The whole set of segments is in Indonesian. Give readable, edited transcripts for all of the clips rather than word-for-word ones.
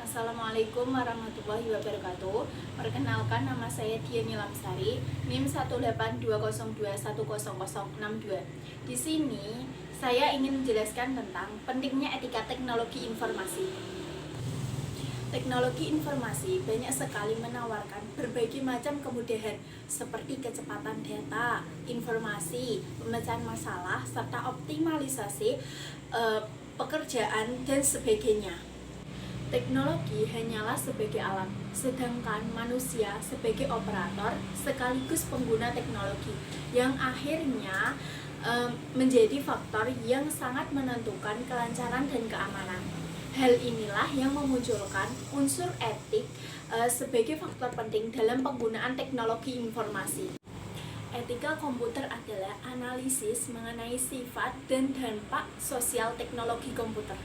Assalamualaikum warahmatullahi wabarakatuh. Perkenalkan, nama saya Diani Lamsari, NIM 18202100062. Di sini saya ingin menjelaskan tentang pentingnya etika teknologi informasi. Teknologi informasi banyak sekali menawarkan berbagai macam kemudahan seperti kecepatan data, informasi, pemecahan masalah, serta optimalisasi pekerjaan dan sebagainya. Teknologi hanyalah sebagai alat, sedangkan manusia sebagai operator sekaligus pengguna teknologi yang akhirnya menjadi faktor yang sangat menentukan kelancaran dan keamanan. Hal inilah yang memunculkan unsur etik sebagai faktor penting dalam penggunaan teknologi informasi. Etika komputer adalah analisis mengenai sifat dan dampak sosial teknologi komputer.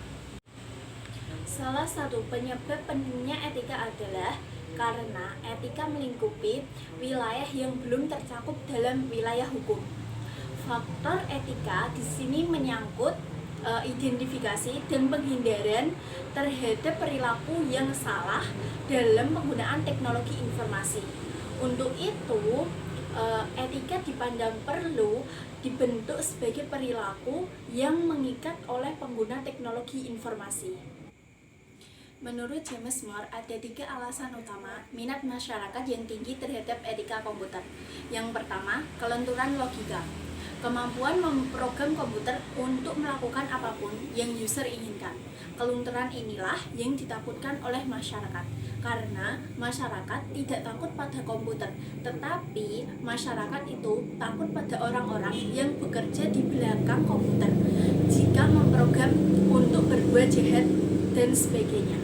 Salah satu penyebab pentingnya etika adalah karena etika melingkupi wilayah yang belum tercakup dalam wilayah hukum. Faktor etika di sini menyangkut identifikasi dan penghindaran terhadap perilaku yang salah dalam penggunaan teknologi informasi. Untuk itu, etika dipandang perlu dibentuk sebagai perilaku yang mengikat oleh pengguna teknologi informasi. Menurut James Moore, ada 3 alasan utama minat masyarakat yang tinggi terhadap etika komputer. Yang pertama, kelenturan logika. Kemampuan memprogram komputer untuk melakukan apapun yang user inginkan. Kelunturan inilah yang ditakutkan oleh masyarakat, karena masyarakat tidak takut pada komputer, tetapi masyarakat itu takut pada orang-orang yang bekerja di belakang komputer jika memprogram untuk berbuat jahat dan sebagainya.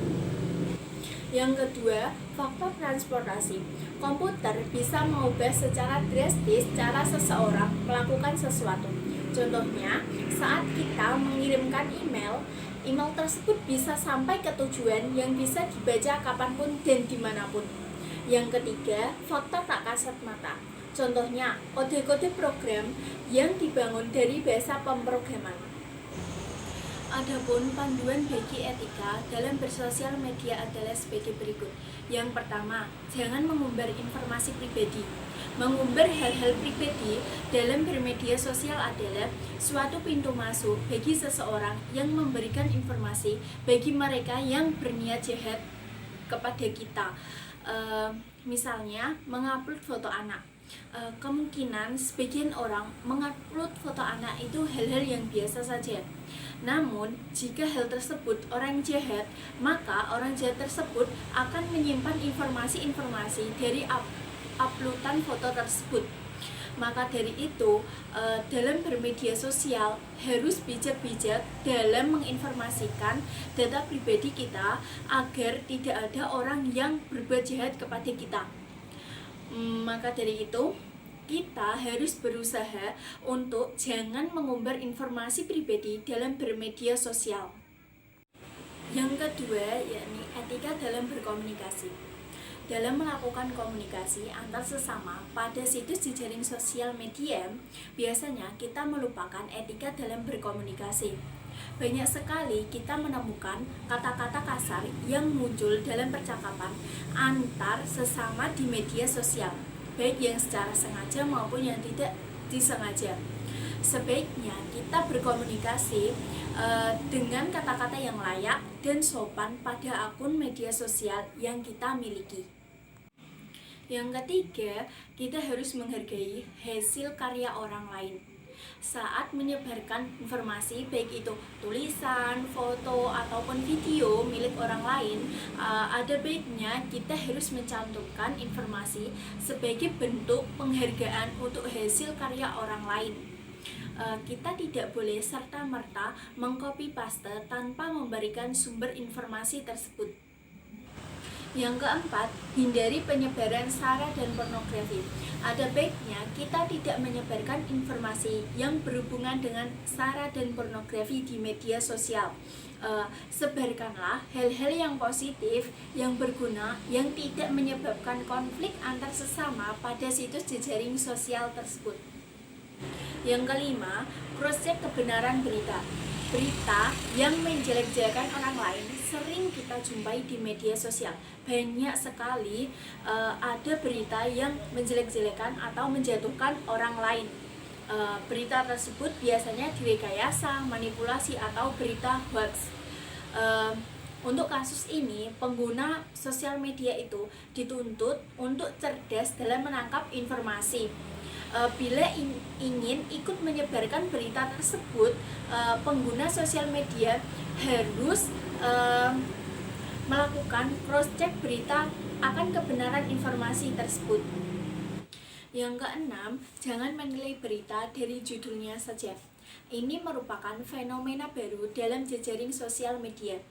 Yang kedua, faktor transportasi. Komputer bisa mengubah secara drastis cara seseorang melakukan sesuatu. Contohnya, saat kita mengirimkan email tersebut bisa sampai ke tujuan yang bisa dibaca kapanpun dan dimanapun. Yang ketiga, faktor tak kasat mata. Contohnya, kode-kode program yang dibangun dari bahasa pemrograman. Adapun panduan bagi etika dalam bersosial media adalah sebagai berikut. Yang pertama, jangan mengumbar informasi pribadi. Mengumbar hal-hal pribadi dalam bermedia sosial adalah suatu pintu masuk bagi seseorang yang memberikan informasi bagi mereka yang berniat jahat kepada kita. Misalnya, mengupload foto anak. Kemungkinan sebagian orang mengupload foto anak itu hal-hal yang biasa saja. Namun, jika hal tersebut orang jahat, maka orang jahat tersebut akan menyimpan informasi-informasi dari uploadan foto tersebut. Maka dari itu, dalam bermedia sosial harus bijak-bijak dalam menginformasikan data pribadi kita agar tidak ada orang yang berbuat jahat kepada kita. Maka dari itu, kita harus berusaha untuk jangan mengumbar informasi pribadi dalam bermedia sosial. Yang kedua, yakni etika dalam berkomunikasi. Dalam melakukan komunikasi antar sesama pada situs jejaring sosial media, biasanya kita melupakan etika dalam berkomunikasi. Banyak sekali kita menemukan kata-kata kasar yang muncul dalam percakapan antar sesama di media sosial, baik yang secara sengaja maupun yang tidak disengaja. Sebaiknya kita berkomunikasi dengan kata-kata yang layak dan sopan pada akun media sosial yang kita miliki. Yang ketiga, kita harus menghargai hasil karya orang lain. Saat menyebarkan informasi, baik itu tulisan, foto, ataupun video milik orang lain, ada baiknya kita harus mencantumkan informasi sebagai bentuk penghargaan untuk hasil karya orang lain. Kita tidak boleh serta-merta mengcopy paste tanpa memberikan sumber informasi tersebut. Yang keempat, hindari penyebaran sara dan pornografi. Ada baiknya kita tidak menyebarkan informasi yang berhubungan dengan sara dan pornografi di media sosial. Sebarkanlah hal-hal yang positif, yang berguna, yang tidak menyebabkan konflik antar sesama pada situs jejaring sosial tersebut. Yang kelima, cross-check kebenaran berita. Berita yang menjelek-jelekan orang lain sering kita jumpai di media sosial. Banyak sekali ada berita yang menjelek-jelekan atau menjatuhkan orang lain. Berita tersebut biasanya direkayasa, manipulasi, atau berita hoax. Untuk kasus ini, pengguna sosial media itu dituntut untuk cerdas dalam menangkap informasi. Bila ingin ikut menyebarkan berita tersebut, pengguna sosial media harus melakukan cross-check berita akan kebenaran informasi tersebut. Yang keenam, jangan menilai berita dari judulnya saja. Ini merupakan fenomena baru dalam jejaring sosial media.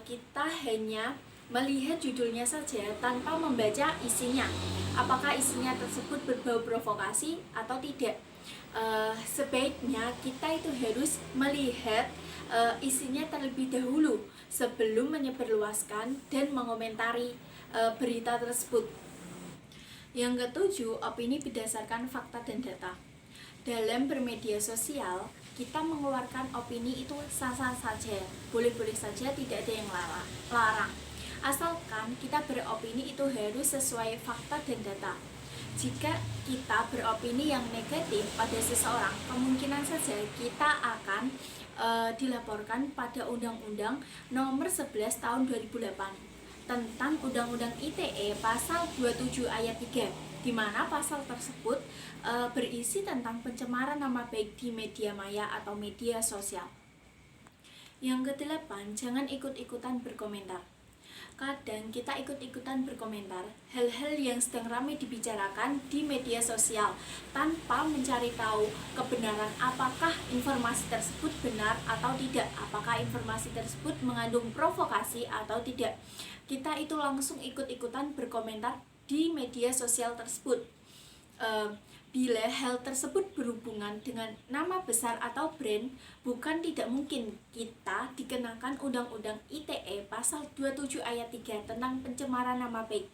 Kita hanya melihat judulnya saja tanpa membaca isinya. Apakah isinya tersebut berbau provokasi atau tidak? Sebaiknya kita itu harus melihat isinya terlebih dahulu sebelum menyebarluaskan dan mengomentari berita tersebut. Yang ketujuh, opini berdasarkan fakta dan data. Dalam bermedia sosial, kita mengeluarkan opini itu sah-sah saja, boleh-boleh saja, tidak ada yang larang. Asalkan kita beropini itu harus sesuai fakta dan data. Jika kita beropini yang negatif pada seseorang, kemungkinan saja kita akan dilaporkan pada Undang-Undang Nomor 11 Tahun 2008 tentang Undang-Undang ITE pasal 27 ayat 3, di mana pasal tersebut berisi tentang pencemaran nama baik di media maya atau media sosial. Yang kedelapan, jangan ikut-ikutan berkomentar. Kadang kita ikut-ikutan berkomentar hal-hal yang sedang ramai dibicarakan di media sosial tanpa mencari tahu kebenaran apakah informasi tersebut benar atau tidak, apakah informasi tersebut mengandung provokasi atau tidak. Kita itu langsung ikut-ikutan berkomentar di media sosial tersebut. Bila hal tersebut berhubungan dengan nama besar atau brand, bukan tidak mungkin kita dikenakan Undang-Undang ITE pasal 27 ayat 3 tentang pencemaran nama baik.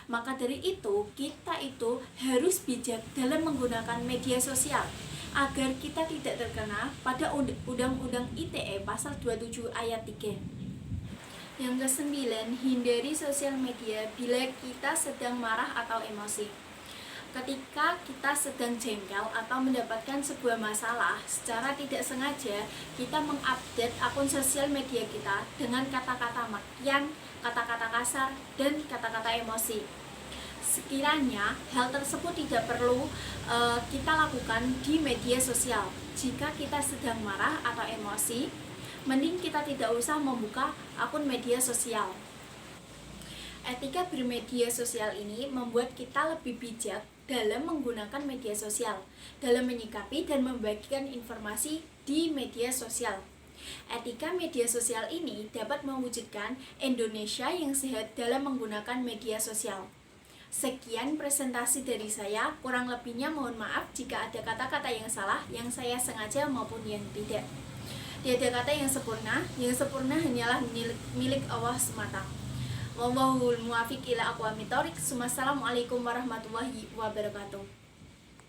Maka dari itu, kita itu harus bijak dalam menggunakan media sosial agar kita tidak terkena pada Undang-Undang ITE pasal 27 ayat 3. Yang kesembilan, hindari sosial media bila kita sedang marah atau emosi. Ketika kita sedang jengkel atau mendapatkan sebuah masalah, secara tidak sengaja kita mengupdate akun sosial media kita dengan kata-kata makian, kata-kata kasar, dan kata-kata emosi. Sekiranya hal tersebut tidak perlu kita lakukan di media sosial. Jika kita sedang marah atau emosi, mending kita tidak usah membuka akun media sosial. Etika bermedia sosial ini membuat kita lebih bijak dalam menggunakan media sosial, dalam menyikapi dan membagikan informasi di media sosial. Etika media sosial ini dapat mewujudkan Indonesia yang sehat dalam menggunakan media sosial. Sekian presentasi dari saya, kurang lebihnya mohon maaf jika ada kata-kata yang salah yang saya sengaja maupun yang tidak. Tiada kata yang sempurna hanyalah milik Allah semata. Wallahul muwaffiq ila aqwamit thoriq. Wassalamualaikum warahmatullahi wabarakatuh.